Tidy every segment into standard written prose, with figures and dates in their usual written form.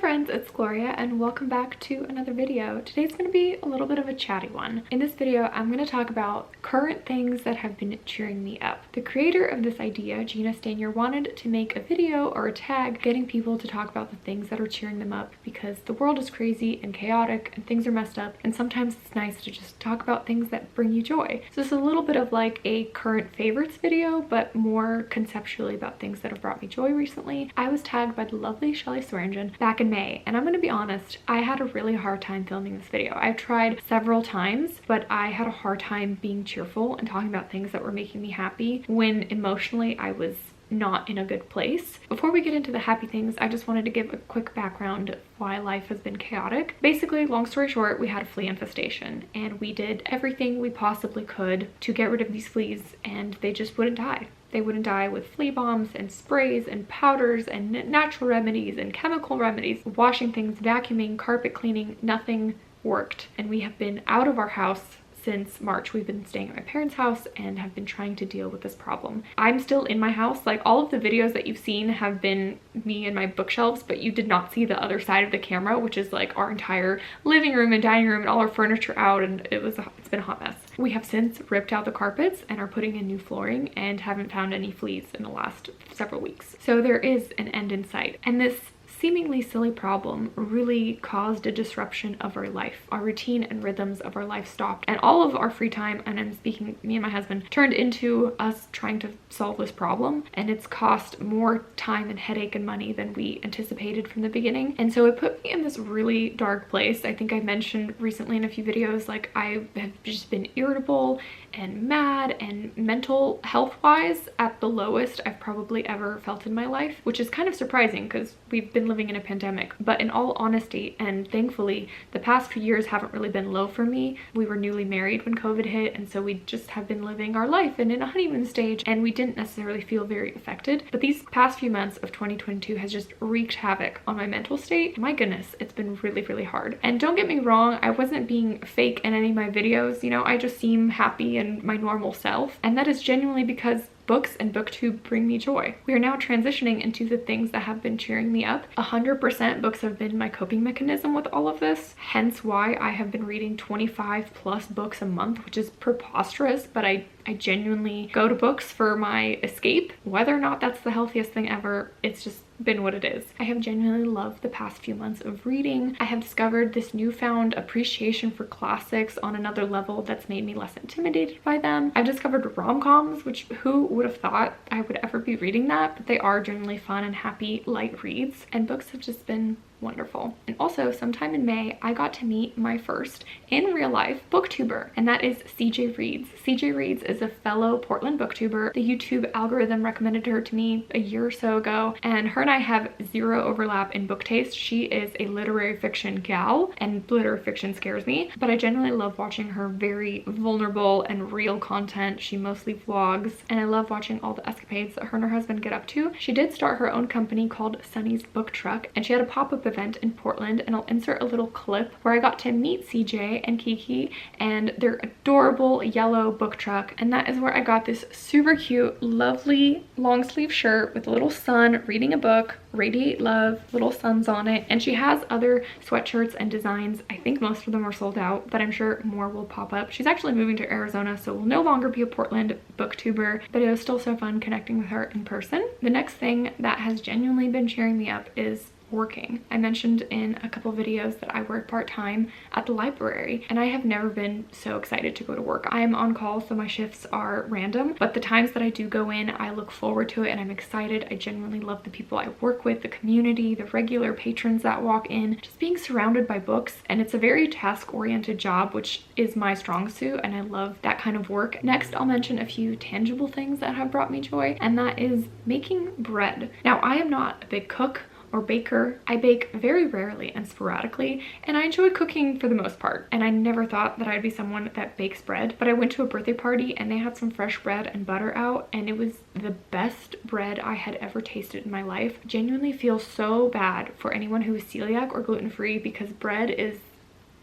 friends, it's Gloria and welcome back to another video. Today's going to be a little bit of a chatty one. In this video, I'm going to talk about current things that have been cheering me up. The creator of this idea, Gina Stanier, wanted to make a video or a tag getting people to talk about the things that are cheering them up because the world is crazy and chaotic and things are messed up, and sometimes it's nice to just talk about things that bring you joy. So it's a little bit of like a current favorites video, but more conceptually about things that have brought me joy recently. I was tagged by the lovely Shelly Swearingen back in May, and I'm gonna be honest, I had a really hard time filming this video. I've tried several times, but I had a hard time being cheerful and talking about things that were making me happy when emotionally I was not in a good place. Before we get into the happy things, I just wanted to give a quick background of why life has been chaotic. Basically, long story short, we had a flea infestation and we did everything we possibly could to get rid of these fleas, and they just wouldn't die. They wouldn't die with flea bombs and sprays and powders and natural remedies and chemical remedies, washing things, vacuuming, carpet cleaning, nothing worked. And we have been out of our house since March. We've been staying at my parents' house and have been trying to deal with this problem. I'm still in my house. Like, all of the videos that you've seen have been me and my bookshelves, but you did not see the other side of the camera, which is like our entire living room and dining room and all our furniture out, and it's been a hot mess. We have since ripped out the carpets and are putting in new flooring and haven't found any fleas in the last several weeks. So there is an end in sight. And this seemingly silly problem really caused a disruption of our life. Our routine and rhythms of our life stopped, and all of our free time, and I'm speaking me and my husband, turned into us trying to solve this problem, and it's cost more time and headache and money than we anticipated from the beginning. And so it put me in this really dark place. I think I mentioned recently in a few videos, like, I have just been irritable and mad and mental health wise at the lowest I've probably ever felt in my life, which is kind of surprising because we've been living in a pandemic. But in all honesty, and thankfully, the past few years haven't really been low for me. We were newly married when COVID hit, and so we just have been living our life and in a honeymoon stage, and we didn't necessarily feel very affected. But these past few months of 2022 has just wreaked havoc on my mental state. My goodness, it's been really, really hard. And don't get me wrong, I wasn't being fake in any of my videos. You know, I just seem happy and my normal self, and that is genuinely because books and booktube bring me joy. We are now transitioning into the things that have been cheering me up. 100% books have been my coping mechanism with all of this, hence why I have been reading 25 plus books a month, which is preposterous, but I genuinely go to books for my escape. Whether or not that's the healthiest thing ever, it's just been what it is. I have genuinely loved the past few months of reading. I have discovered this newfound appreciation for classics on another level that's made me less intimidated by them. I've discovered rom-coms, which who would have thought I would ever be reading that, but they are generally fun and happy, light reads, and books have just been wonderful. And also, sometime in May, I got to meet my first in real life booktuber, and that is CJ Reads. CJ Reads is a fellow Portland booktuber. The YouTube algorithm recommended her to me a year or so ago, and her and I have zero overlap in book taste. She is a literary fiction gal, and literary fiction scares me, but I generally love watching her very vulnerable and real content. She mostly vlogs, and I love watching all the escapades that her and her husband get up to. She did start her own company called Sunny's Book Truck, and she had a pop-up event in Portland, and I'll insert a little clip where I got to meet CJ and Kiki and their adorable yellow book truck, and that is where I got this super cute, lovely long sleeve shirt with a little sun reading a book, Radiate Love, little suns on it. And she has other sweatshirts and designs. I think most of them are sold out, but I'm sure more will pop up. She's actually moving to Arizona, so will no longer be a Portland booktuber, but it was still so fun connecting with her in person. The next thing that has genuinely been cheering me up is working. I mentioned in a couple videos that I work part-time at the library, and I have never been so excited to go to work. I am on call, so my shifts are random, but the times that I do go in, I look forward to it and I'm excited. I genuinely love the people I work with, the community, the regular patrons that walk in, just being surrounded by books. And it's a very task-oriented job, which is my strong suit, and I love that kind of work. Next, I'll mention a few tangible things that have brought me joy, and that is making bread. Now, I am not a big cook or baker. I bake very rarely and sporadically, and I enjoy cooking for the most part. And I never thought that I'd be someone that bakes bread, but I went to a birthday party and they had some fresh bread and butter out, and it was the best bread I had ever tasted in my life. Genuinely feel so bad for anyone who is celiac or gluten-free, because bread is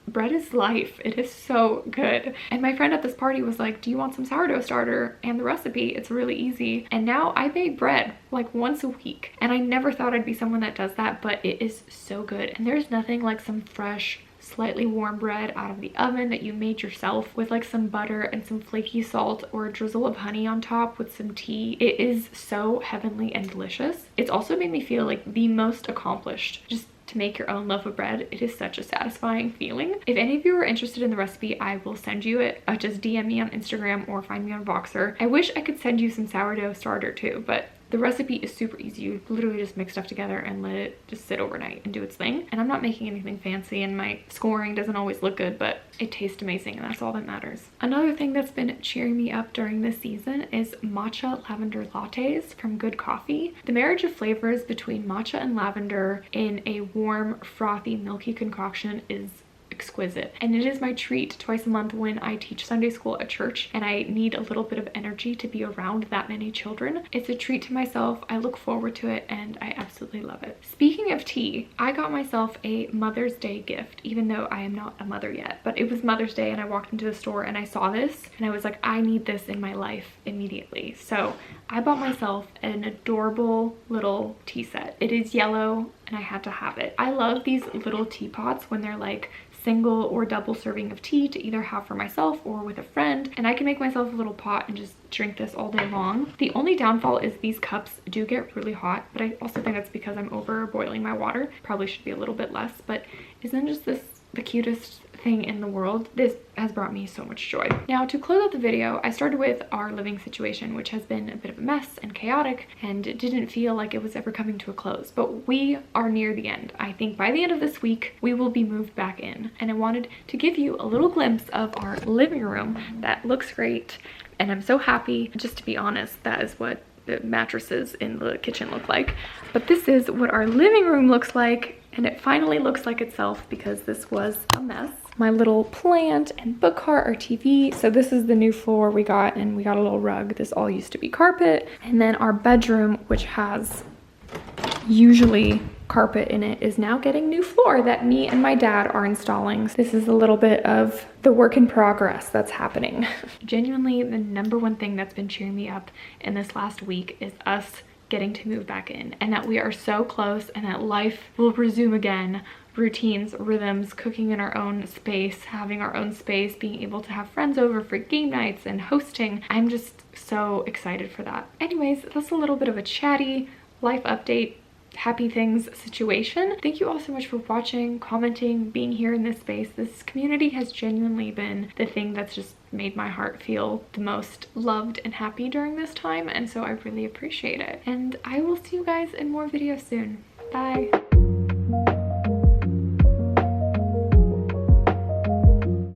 bread is life. It is so good. And my friend at this party was like, do you want some sourdough starter and the recipe? It's really easy. And now I bake bread like once a week. And I never thought I'd be someone that does that, but it is so good. And there's nothing like some fresh, slightly warm bread out of the oven that you made yourself with like some butter and some flaky salt or a drizzle of honey on top with some tea. It is so heavenly and delicious. It's also made me feel like the most accomplished just to make your own loaf of bread. It is such a satisfying feeling. If any of you are interested in the recipe, I will send you it. Just DM me on Instagram or find me on Voxer. I wish I could send you some sourdough starter too, but the recipe is super easy. You literally just mix stuff together and let it just sit overnight and do its thing. And I'm not making anything fancy and my scoring doesn't always look good, but it tastes amazing and that's all that matters. Another thing that's been cheering me up during this season is matcha lavender lattes from Good Coffee. The marriage of flavors between matcha and lavender in a warm, frothy, milky concoction is exquisite, and it is my treat twice a month when I teach Sunday school at church and I need a little bit of energy to be around that many children. It's a treat to myself. I look forward to it and I absolutely love it. Speaking of tea, I got myself a Mother's Day gift, even though I am not a mother yet, but it was Mother's Day and I walked into the store and I saw this and I was like, I need this in my life immediately. So I bought myself an adorable little tea set. It is yellow and I had to have it. I love these little teapots when they're like single or double serving of tea to either have for myself or with a friend, and I can make myself a little pot and just drink this all day long. The only downfall is these cups do get really hot, but I also think that's because I'm over boiling my water. Probably should be a little bit less, but isn't just this the cutest thing in the world? This has brought me so much joy. Now, to close out the video, I started with our living situation, which has been a bit of a mess and chaotic, and it didn't feel like it was ever coming to a close, but we are near the end. I think by the end of this week, we will be moved back in, and I wanted to give you a little glimpse of our living room that looks great, and I'm so happy. Just to be honest, that is what the mattresses in the kitchen look like, but this is what our living room looks like, and it finally looks like itself because this was a mess. My little plant and book cart, our TV. So this is the new floor we got, and we got a little rug. This all used to be carpet. And then our bedroom, which has usually carpet in it, is now getting new floor that me and my dad are installing. This is a little bit of the work in progress that's happening. Genuinely, the number one thing that's been cheering me up in this last week is us getting to move back in, and that we are so close and that life will resume again. Routines, rhythms, cooking in our own space, having our own space, being able to have friends over for game nights and hosting. I'm just so excited for that. Anyways, that's a little bit of a chatty life update, happy things situation. Thank you all so much for watching, commenting, being here in this space. This community has genuinely been the thing that's just made my heart feel the most loved and happy during this time, and so I really appreciate it. And I will see you guys in more videos soon. Bye.